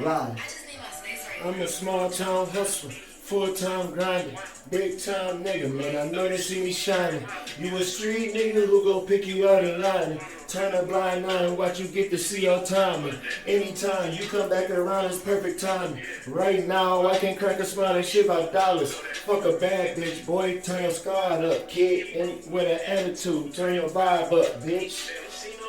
Live. I'm a small town hustler, full-time grinding, big time nigga, man, I know they see me shining. You a street nigga who gon' pick you out in line. Turn a blind eye and watch you get to see your timing. Anytime you come back around, it's perfect timing. Right now, I can crack a smile and shit about dollars. Fuck a bad bitch, boy, turn your squad up, kid, and with an attitude, turn your vibe up, bitch.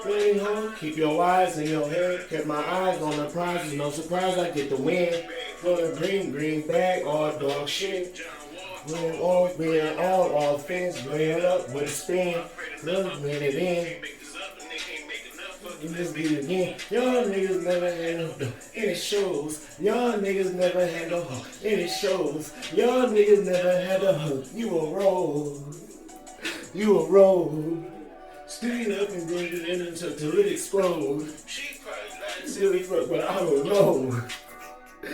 Really, home, keep your eyes in your head. Kept my eyes on the prizes, no surprise I get the win. Going green bag, all dog shit. We're all offense, bring it up with a spin. Look, bring it in. You just get it again. Y'all niggas never had no dough, and it shows. Y'all niggas never had no hoe, and it shows. Y'all niggas never had a hook. You a roll. You a roll. Stand up and bring it in until it explodes. Silly fuck, but I don't know. I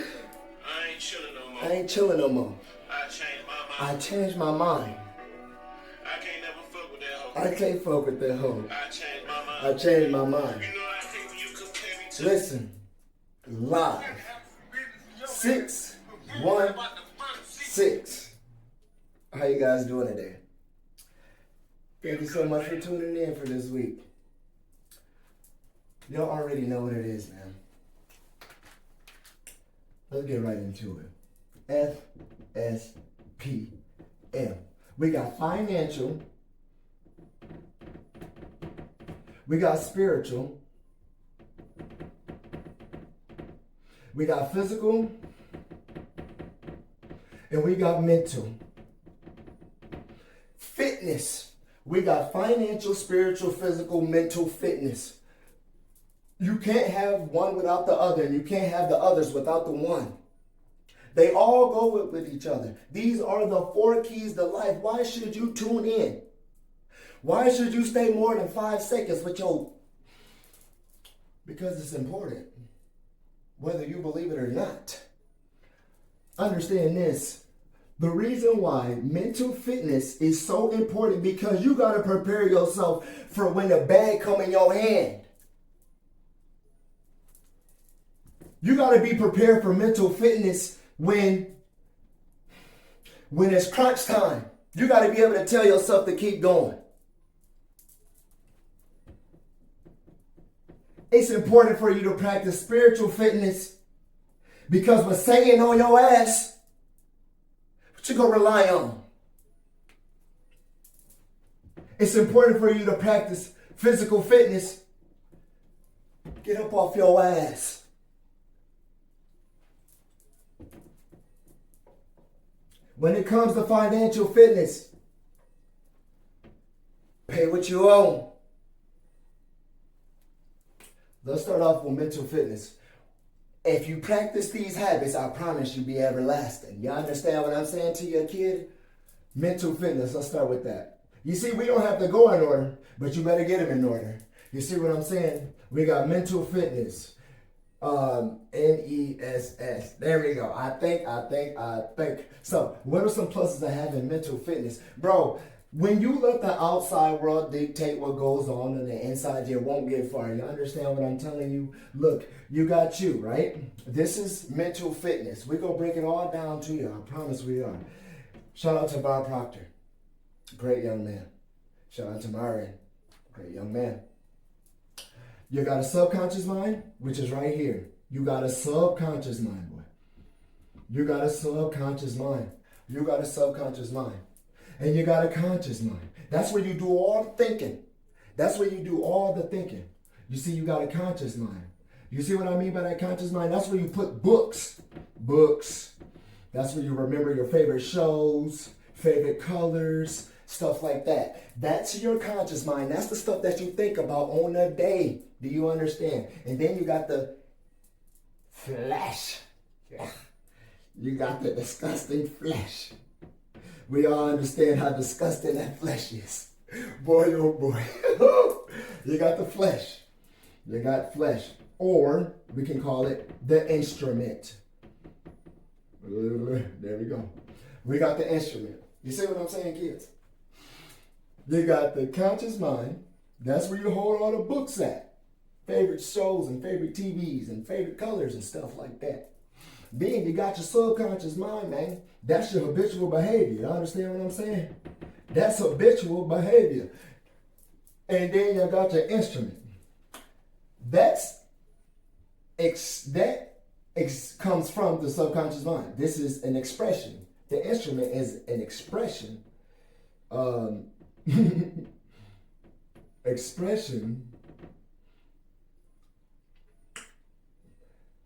ain't chillin' no more. I changed my mind. I can't never fuck with that hoe. I can't fuck with that hoe. I changed my mind. You know I hate when you compare me to. Listen, live. 616. How you guys doing today? Thank you so much for tuning in for this week. Y'all already know what it is, man. Let's get right into it. fSPM. We got financial. We got spiritual. We got physical. And we got mental. Fitness. We got financial, spiritual, physical, mental, fitness. You can't have one without the other, and you can't have the others without the one. They all go with each other. These are the 4 keys to life. Why should you tune in? Why should you stay more than 5 seconds with your... Because it's important, whether you believe it or not. Understand this. The reason why mental fitness is so important because you got to prepare yourself for when the bag come in your hand. You got to be prepared for mental fitness when it's crunch time. You got to be able to tell yourself to keep going. It's important for you to practice spiritual fitness because when Satan on your ass, what you gonna rely on? It's important for you to practice physical fitness. Get up off your ass. When it comes to financial fitness, pay what you owe. Let's start off with mental fitness. If you practice these habits, I promise you'll be everlasting. You understand what I'm saying to your kid? Mental fitness, let's start with that. You see, we don't have to go in order, but you better get them in order. You see what I'm saying? We got mental fitness. NESS. There we go. I think. So, what are some pluses of having mental fitness? Bro, when you let the outside world dictate what goes on the inside, you won't get far. You understand what I'm telling you? Look, you got you, right? This is mental fitness. We're going to break it all down to you. I promise we are. Shout out to Bob Proctor. Great young man. Shout out to Myron. Great young man. You got a subconscious mind, which is right here. You got a subconscious mind, boy. You got a subconscious mind. You got a subconscious mind. And you got a conscious mind. That's where you do all the thinking. That's where you do all the thinking. You see, you got a conscious mind. You see what I mean by that conscious mind? That's where you put books. Books. That's where you remember your favorite shows, favorite colors, stuff like that. That's your conscious mind. That's the stuff that you think about on a day. Do you understand? And then you got the flesh. You got the disgusting flesh. We all understand how disgusting that flesh is. Boy, oh boy. You got the flesh. You got flesh. Or we can call it the instrument. There we go. We got the instrument. You see what I'm saying, kids? You got the conscious mind. That's where you hold all the books at. favorite shows and favorite TVs and favorite colors and stuff like that. Then you got your subconscious mind, man. That's your habitual behavior. You understand what I'm saying? That's habitual behavior. And then you got your instrument. Comes from the subconscious mind. This is an expression. The instrument is an expression. Expression.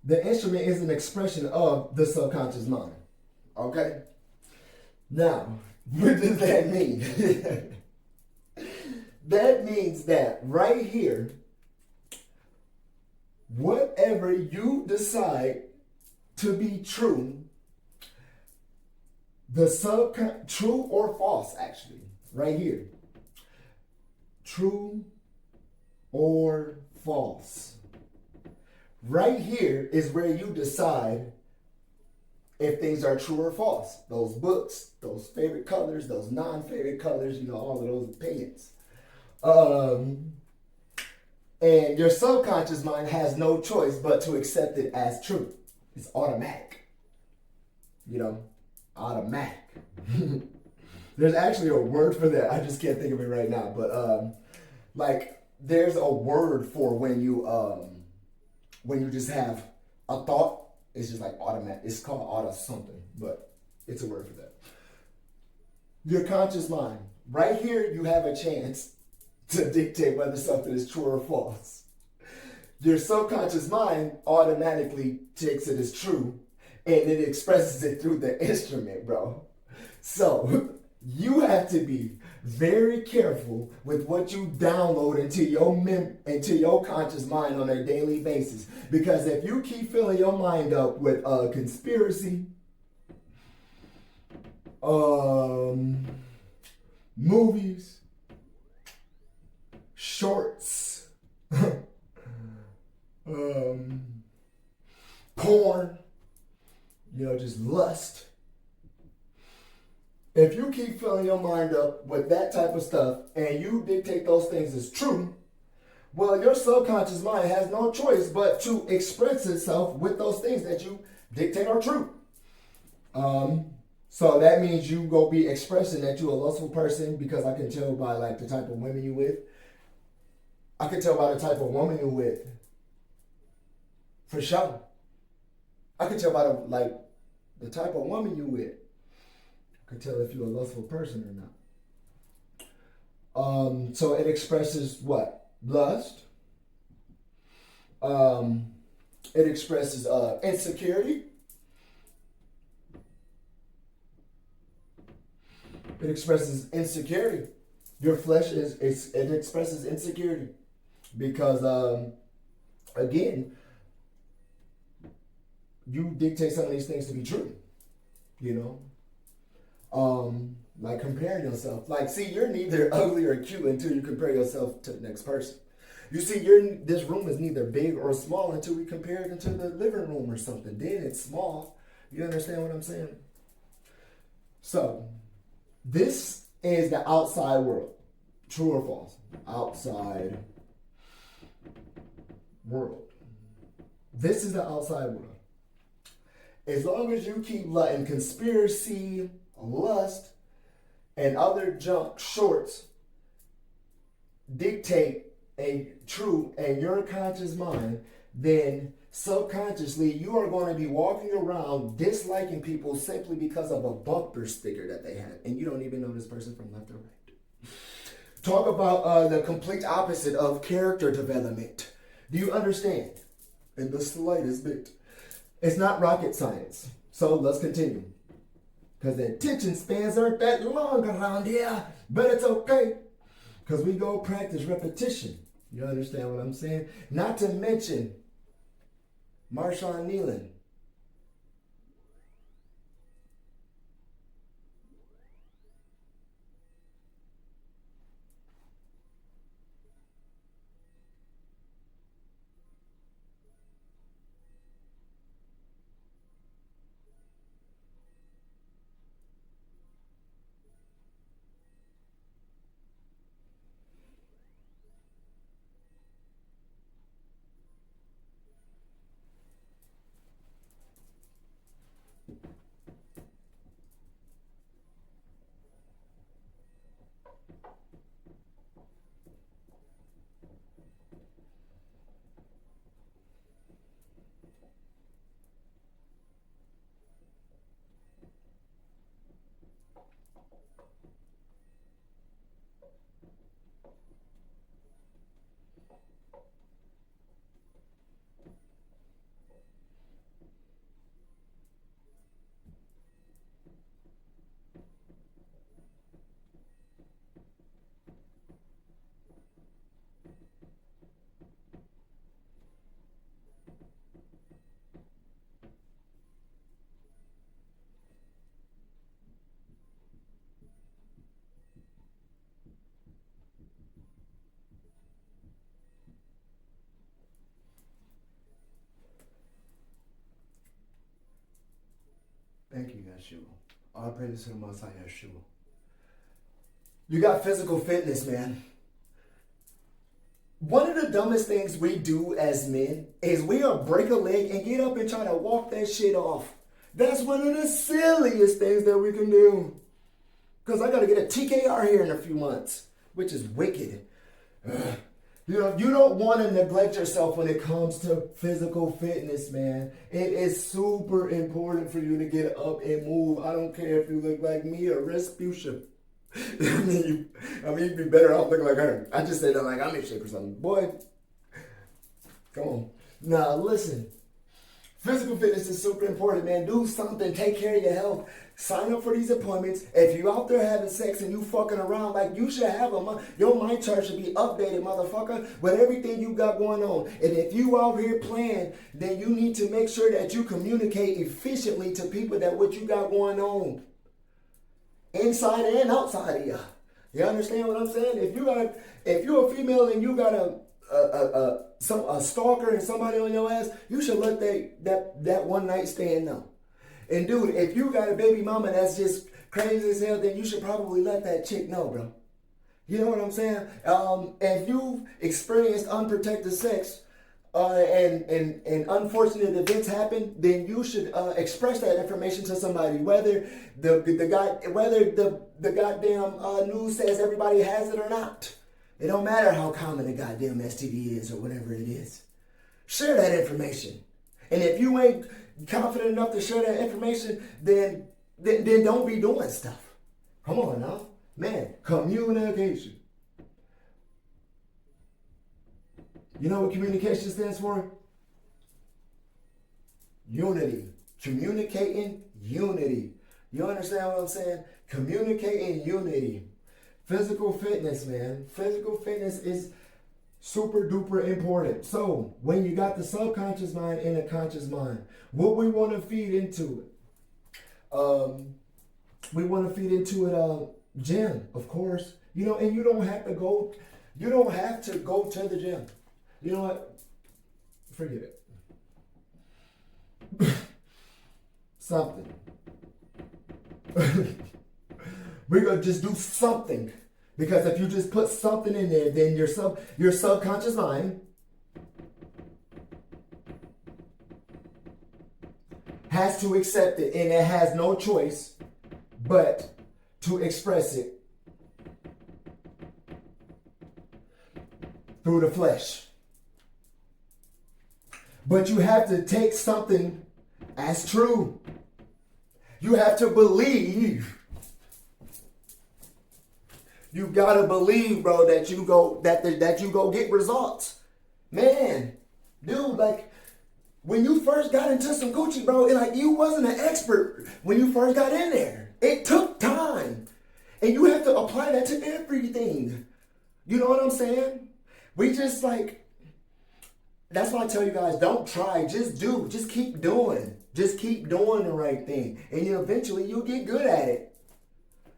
The instrument is an expression of the subconscious mind. Okay? Now, what does that mean? That means that right here, whatever you decide to be true, true or false, actually, right here. True or false. Right here is where you decide if things are true or false. Those books, those favorite colors, those non-favorite colors, all of those opinions. And your subconscious mind has no choice but to accept it as true. It's automatic. Automatic. There's actually a word for that. I just can't think of it right now. But there's a word for when you just have a thought. It's just like automatic. It's called auto something, but it's a word for that. Your conscious mind. Right here, you have a chance to dictate whether something is true or false. Your subconscious mind automatically takes it as true, and it expresses it through the instrument, bro. So you have to be very careful with what you download into your conscious mind on a daily basis. Because if you keep filling your mind up with conspiracy, movies, shorts, porn, just lust. If you keep filling your mind up with that type of stuff and you dictate those things as true, well, your subconscious mind has no choice but to express itself with those things that you dictate are true. So that means you go be expressing that you're a lustful person, because I can tell by the type of women you with. I can tell by the type of woman you're with. For sure. I can tell by the type of woman you're with. I can tell if you're a lustful person or not. So it expresses what? Lust. It expresses insecurity. It expresses insecurity. Your flesh it expresses insecurity because again, you dictate some of these things to be true. Like comparing yourself. See, you're neither ugly or cute until you compare yourself to the next person. You see, this room is neither big or small until we compare it into the living room or something. Then it's small. You understand what I'm saying? So, this is the outside world. True or false? Outside world. This is the outside world. As long as you keep letting conspiracy, lust, and other junk shorts dictate a true and your conscious mind, then subconsciously you are going to be walking around disliking people simply because of a bumper sticker that they have, and you don't even know this person from left or right. Talk about the complete opposite of character development. Do you understand? In the slightest bit. It's not rocket science. So let's continue. Because the attention spans aren't that long around here. But it's okay. Because we go practice repetition. You understand what I'm saying? Not to mention Marshawn kneeling. Thank you, Yeshua. All praise to the Most High Yeshua. You got physical fitness, man. One of the dumbest things we do as men is we'll break a leg and get up and try to walk that shit off. That's one of the silliest things that we can do. Because I got to get a TKR here in a few months, which is wicked. Ugh. You know, you don't want to neglect yourself when it comes to physical fitness, man. It is super important for you to get up and move. I don't care if you look like me or Respucia. you'd be better off looking like her. I just said that like I'm in shape or something. Boy, come on. Now, listen. Physical fitness is super important, man. Do something. Take care of your health. Sign up for these appointments. If you out there having sex and you fucking around, like you should have your mind chart should be updated, motherfucker, with everything you got going on. And if you out here playing, then you need to make sure that you communicate efficiently to people that what you got going on, inside and outside of you. You understand what I'm saying? If you're a female and you got a stalker and somebody on your ass, you should let that one night stand know. And dude, if you got a baby mama that's just crazy as hell, then you should probably let that chick know, bro. You know what I'm saying? If you've experienced unprotected sex and unfortunate events happen, then you should express that information to somebody. Whether the goddamn news says everybody has it or not. It don't matter how common a goddamn STD is or whatever it is. Share that information. And if you ain't confident enough to share that information, then don't be doing stuff. Come on now. Man, communication. You know what communication stands for? Unity. Communicating unity. You understand what I'm saying? Communicating unity. Physical fitness, man. Physical fitness is super duper important. So when you got the subconscious mind and the conscious mind, what we want to feed into it? We want to feed into it gym, of course. You know, and you don't have to go to the gym. You know what? Forget it. Something. We're going to just do something. Because if you just put something in there, then your subconscious mind has to accept it, and it has no choice but to express it through the flesh. But you have to take something as true. You have to believe. You gotta believe, bro, that you go get results. Man, dude, like when you first got into some Gucci, bro, you wasn't an expert when you first got in there. It took time. And you have to apply that to everything. You know what I'm saying? We just that's why I tell you guys, don't try, just do. Just keep doing. Just keep doing the right thing. And eventually you'll get good at it.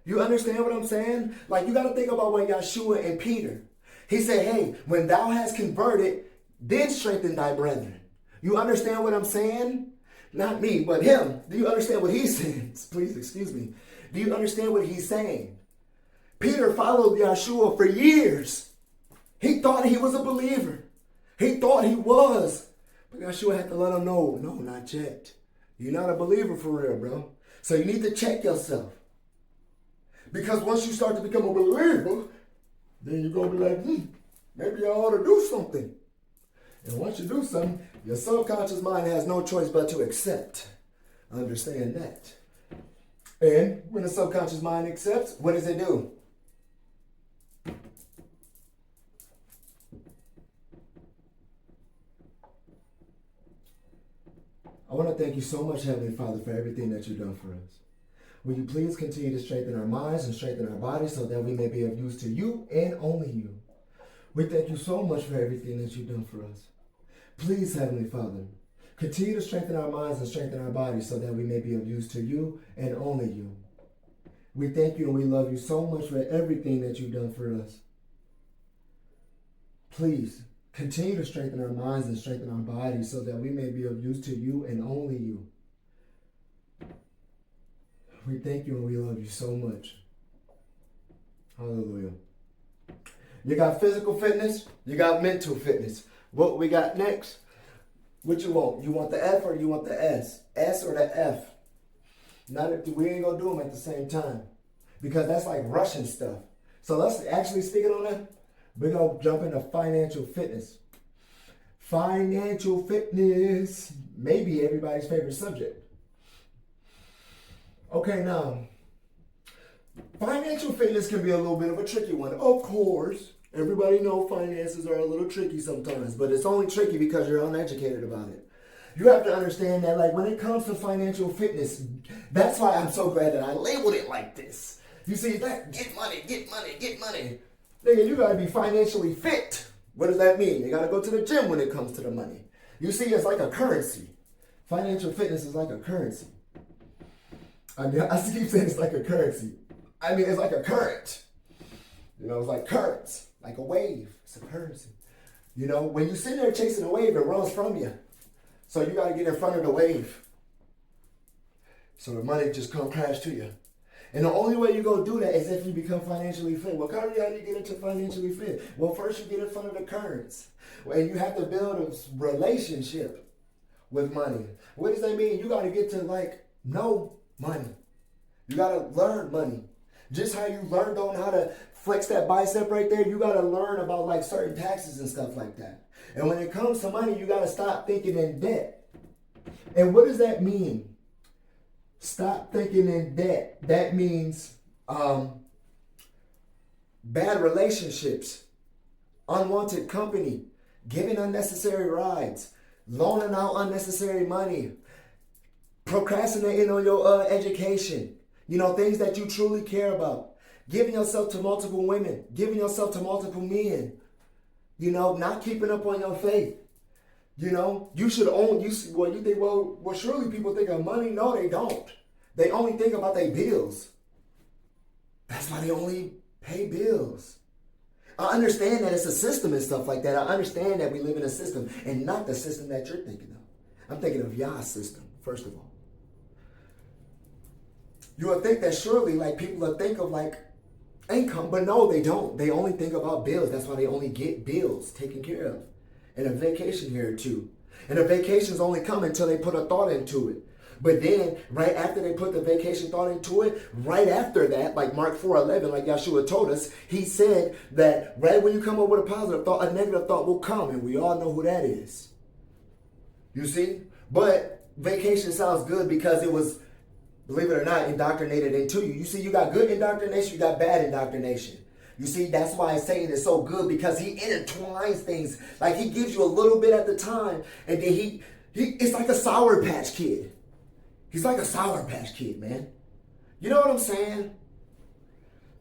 You understand what I'm saying? Like, you got to think about when Yeshua and Peter, he said, hey, when thou hast converted, then strengthen thy brethren. You understand what I'm saying? Not me, but him. Do you understand what he's saying? Please excuse me. Do you understand what he's saying? Peter followed Yeshua for years. He thought he was a believer. He thought he was. But Yeshua had to let him know, no, not yet. You're not a believer for real, bro. So you need to check yourself. Because once you start to become a believer, then you're going to be like, maybe I ought to do something. And once you do something, your subconscious mind has no choice but to accept. Understand that. And when the subconscious mind accepts, what does it do? want to thank you so much, Heavenly Father, for everything that you've done for us. Will you please continue to strengthen our minds and strengthen our bodies so that we may be of use to you and only you. We thank you so much for everything that you've done for us. Please, Heavenly Father, continue to strengthen our minds and strengthen our bodies so that we may be of use to you and only you. We thank you and we love you so much for everything that you've done for us. Please, continue to strengthen our minds and strengthen our bodies so that we may be of use to you and only you. We thank you and we love you so much. Hallelujah. You got physical fitness, you got mental fitness. What we got next? What you want? You want the F or you want the S? S or the F? We ain't gonna do them at the same time because that's like Russian stuff. So let's actually stick it on that. We're gonna jump into financial fitness. Financial fitness, maybe everybody's favorite subject. Okay, now, financial fitness can be a little bit of a tricky one. Of course, everybody knows finances are a little tricky sometimes, but it's only tricky because you're uneducated about it. You have to understand that, like, when it comes to financial fitness, that's why I'm so glad that I labeled it like this. You see, that get money, get money, get money. Nigga, you gotta be financially fit. What does that mean? You gotta go to the gym when it comes to the money. You see, it's like a currency. Financial fitness is like a currency. I keep saying it's like a currency. I mean, it's like a current. You know, it's like currents, like a wave. It's a currency. You know, when you're sitting there chasing a wave, it runs from you. So you got to get in front of the wave. So the money just come crash to you. And the only way you go do that is if you become financially fit. Well, Kyrie, how do you get into financially fit? Well, first you get in front of the currents. And you have to build a relationship with money. What does that mean? You got to get to, like, know money. You got to learn money. Just how you learned on how to flex that bicep right there, you got to learn about, like, certain taxes and stuff like that. And when it comes to money, you got to stop thinking in debt. And what does that mean? Stop thinking in debt. That means bad relationships, unwanted company, giving unnecessary rides, loaning out unnecessary money, procrastinating on your education, you know, things that you truly care about, giving yourself to multiple women, giving yourself to multiple men, you know, not keeping up on your faith. You know, you should own, you think, well, surely people think of money. No, they don't. They only think about their bills. That's why they only pay bills. I understand that it's a system and stuff like that. I understand that we live in a system and not the system that you're thinking of. I'm thinking of Yah's system, first of all. You would think that surely, like, people would think of, like, income, but no, they don't. They only think about bills. That's why they only get bills taken care of. And a vacation here or two. And the vacations only come until they put a thought into it. But then, right after they put the vacation thought into it, right after that, like Mark 4:11, like Yeshua told us, he said that right when you come up with a positive thought, a negative thought will come. And we all know who that is. You see? But vacation sounds good because it was, believe it or not, indoctrinated into you. You see, you got good indoctrination, you got bad indoctrination. You see, that's why Satan is so good, because he intertwines things. Like, he gives you a little bit at the time, and then it's like a Sour Patch Kid. He's like a Sour Patch Kid, man. You know what I'm saying?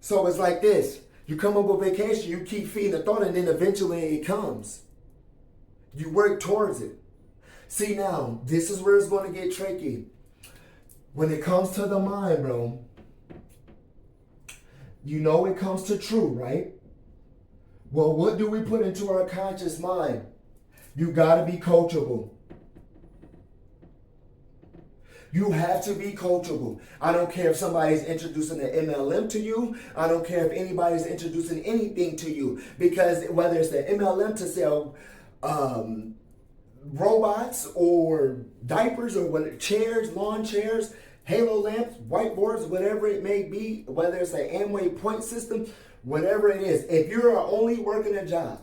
So it's like this. You come up with vacation, you keep feeding the thought, and then eventually it comes. You work towards it. See, now, this is where it's going to get tricky. When it comes to the mind, bro, you know it comes to true, right? Well, what do we put into our conscious mind? You got to be coachable. You have to be coachable. I don't care if somebody's introducing an MLM to you. I don't care if anybody's introducing anything to you. Because whether it's the MLM to sell robots or diapers or what, chairs, lawn chairs, halo lamps, whiteboards, whatever it may be, whether it's an Amway point system, whatever it is, if you're only working a job,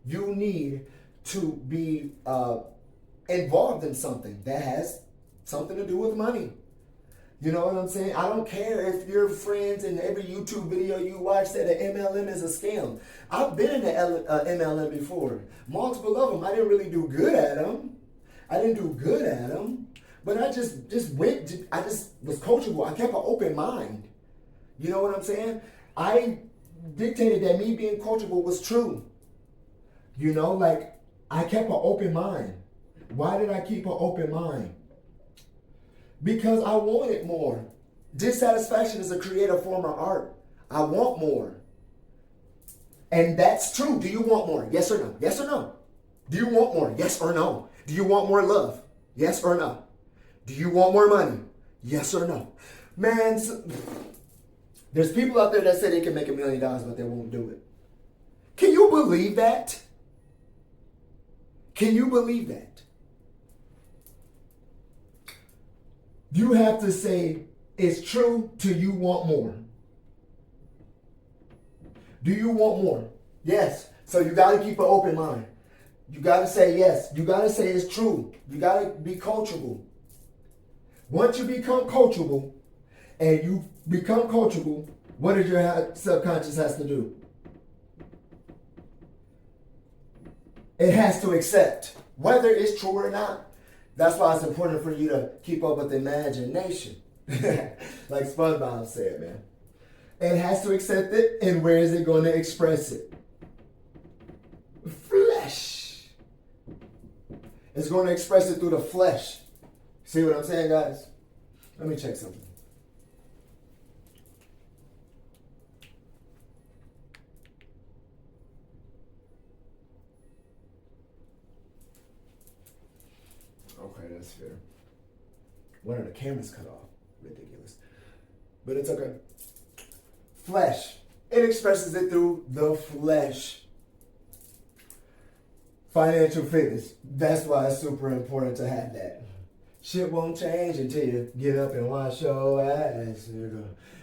you need to be involved in something that has something to do with money. You know what I'm saying? I don't care if your friends in every YouTube video you watch said an MLM is a scam. I've been in the MLM before. Multiple of them. I didn't really do good at them. I didn't do good at them, but I just went. I just was coachable. I kept an open mind. You know what I'm saying? I dictated that me being coachable was true. You know, like I kept an open mind. Why did I keep an open mind? Because I wanted more. Dissatisfaction is a creative form of art. I want more. And that's true. Do you want more? Yes or no? Yes or no? Do you want more? Yes or no? Do you want more love? Yes or no? Do you want more money? Yes or no? Man, there's people out there that say they can make $1 million, but they won't do it. Can you believe that? Can you believe that? You have to say it's true till you want more. Do you want more? Yes. So you got to keep an open mind. You got to say yes. You got to say it's true. You got to be coachable. Once you become coachable, and you become coachable, what does your subconscious has to do? It has to accept whether it's true or not. That's why it's important for you to keep up with the imagination. Like SpongeBob said, man. It has to accept it, and where is it going to express it? Flesh. It's going to express it through the flesh. See what I'm saying, guys? Let me check something. Okay, that's fair. One of the cameras cut off. Ridiculous. But it's okay. Flesh. It expresses it through the flesh. Financial fitness. That's why it's super important to have that. Shit won't change until you get up and wash your ass.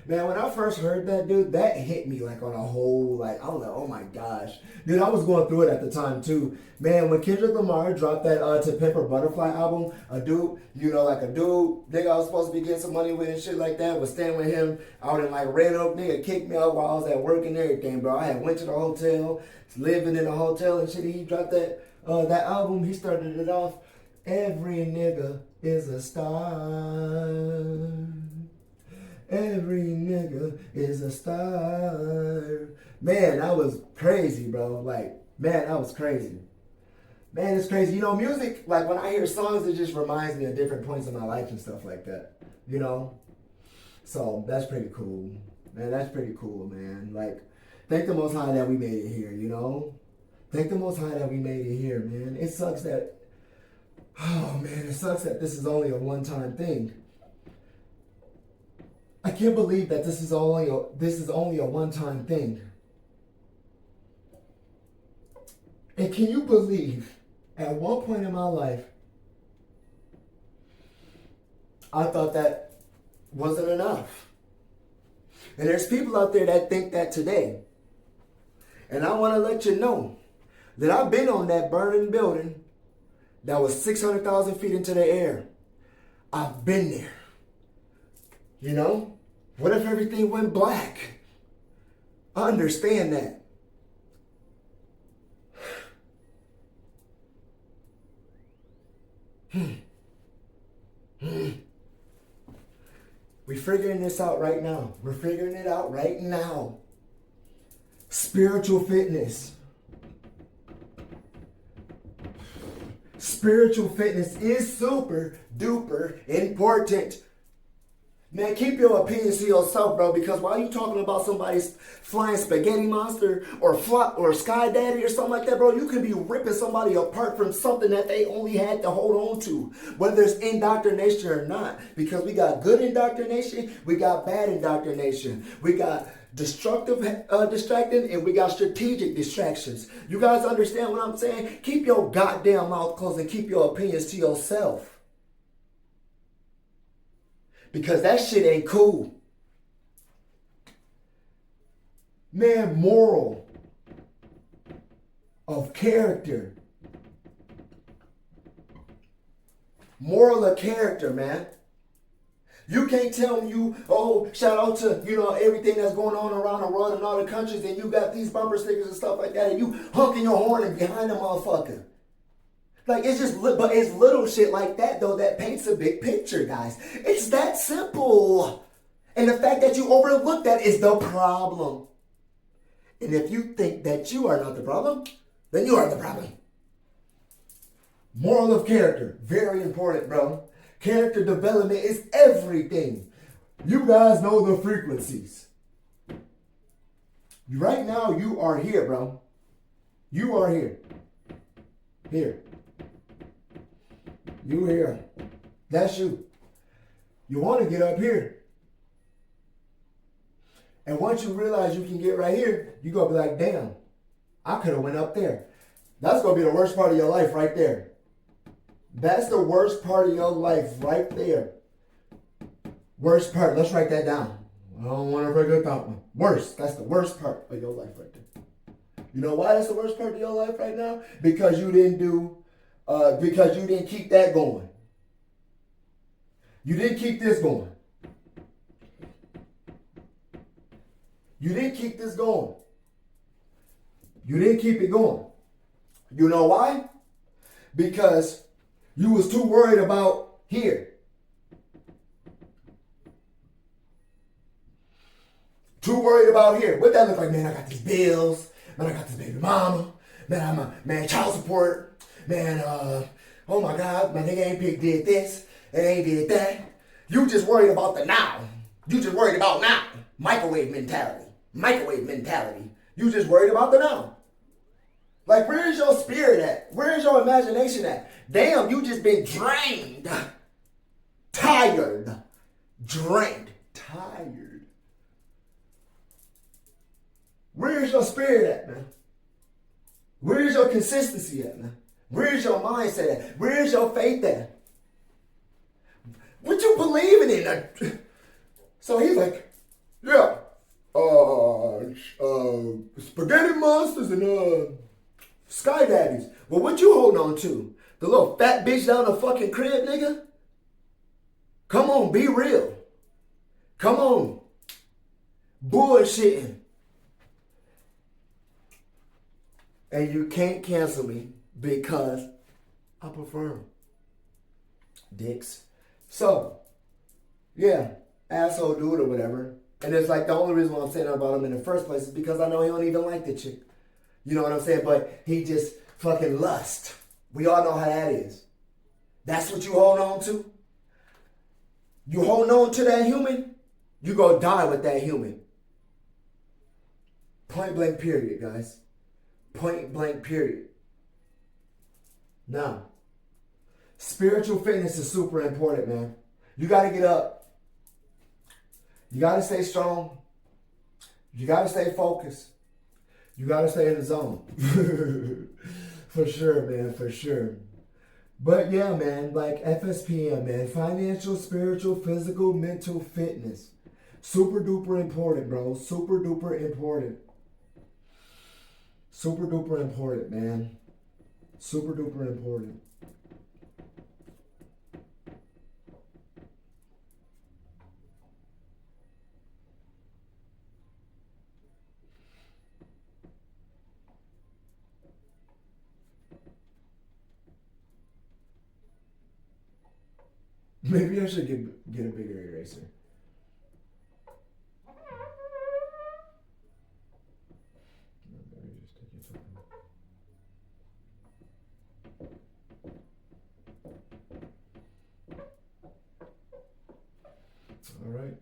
Man, when I first heard that, dude, that hit me like on a whole, like, I was like, oh my gosh. Dude, I was going through it at the time too. Man, when Kendrick Lamar dropped that To Pimp a Butterfly album, a dude, nigga I was supposed to be getting some money with and shit like that, was staying with him out in like Red Oak, nigga kicked me out while I was at work and everything, bro. I had went to the hotel, living in a hotel and shit. He dropped that album, he started it off, every nigga is a star. Every nigga is a star. Man, that was crazy, bro. Like, man, that was crazy. Man, it's crazy. You know, music, like when I hear songs, it just reminds me of different points in my life and stuff like that. You know? So, that's pretty cool. Man, that's pretty cool, man. Like, thank the Most High that we made it here, you know? Thank the Most High that we made it here, man. It sucks that, it sucks that this is only a one-time thing. I can't believe that this is only a one-time thing. And can you believe, at one point in my life, I thought that wasn't enough. And there's people out there that think that today. And I want to let you know that I've been on that burning building that was 600,000 feet into the air. I've been there. You know? What if everything went black? I understand that. We're figuring this out right now. We're figuring it out right now. Spiritual fitness. Spiritual fitness is super duper important. Man, keep your opinions to yourself, bro, because while you talking about somebody's flying spaghetti monster or sky daddy or something like that, bro, you could be ripping somebody apart from something that they only had to hold on to, whether it's indoctrination or not, because we got good indoctrination, we got bad indoctrination, we got destructive distracting, and we got strategic distractions. You guys understand what I'm saying? Keep your goddamn mouth closed and keep your opinions to yourself. Because that shit ain't cool. Man, moral of character. Moral of character, man. You can't tell me shout out to, everything that's going on around the world and all the countries, and you got these bumper stickers and stuff like that, and you honking your horn and behind the motherfucker. Like, it's just, but it's little shit like that, though, that paints a big picture, guys. It's that simple. And the fact that you overlook that is the problem. And if you think that you are not the problem, then you are the problem. Moral of character, very important, bro. Character development is everything. You guys know the frequencies. Right now, you are here, bro. You are here. Here. You here. That's you. You want to get up here. And once you realize you can get right here, you're going to be like, damn, I could have went up there. That's going to be the worst part of your life right there. That's the worst part of your life right there. Worst part. Let's write that down. I don't want to forget that one. Worst. That's the worst part of your life right there. You know why that's the worst part of your life right now? Because you didn't keep that going. You didn't keep this going. You didn't keep this going. You didn't keep it going. You know why? Because you was too worried about here. Too worried about here. What that look like? Man, I got these bills. Man, I got this baby mama. Man, child support. Man, oh my God, my nigga ain't did this and ain't did that. You just worried about the now. You just worried about now. Microwave mentality. You just worried about the now. Like, where is your spirit at? Where is your imagination at? Damn, you just been drained. Tired. Where is your spirit at, man? Where is your consistency at, man? Where is your mindset at? Where is your faith at? What you believing in? So he's like, yeah, spaghetti monsters and sky daddies. Well, what you holding on to? The little fat bitch down the fucking crib, nigga? Come on, be real. Come on. Bullshitting. And you can't cancel me because I prefer them. Dicks. So, yeah, asshole dude or whatever. And it's like the only reason why I'm saying about him in the first place is because I know he don't even like the chick. You know what I'm saying? But he just fucking lust. We all know how that is. That's what you hold on to? You hold on to that human, you go die with that human. Point blank period, guys. Point blank period. Now, spiritual fitness is super important, man. You got to get up. You got to stay strong. You got to stay focused. You got to stay in the zone. For sure, man, for sure. But yeah, man, like fSPM, man. Financial, spiritual, physical, mental fitness. Super duper important, bro. Super duper important. Super duper important, man. Super duper important. Maybe I should get a bigger eraser. All right.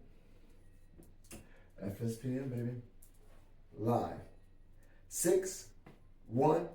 fSPM, baby. Live. 6-1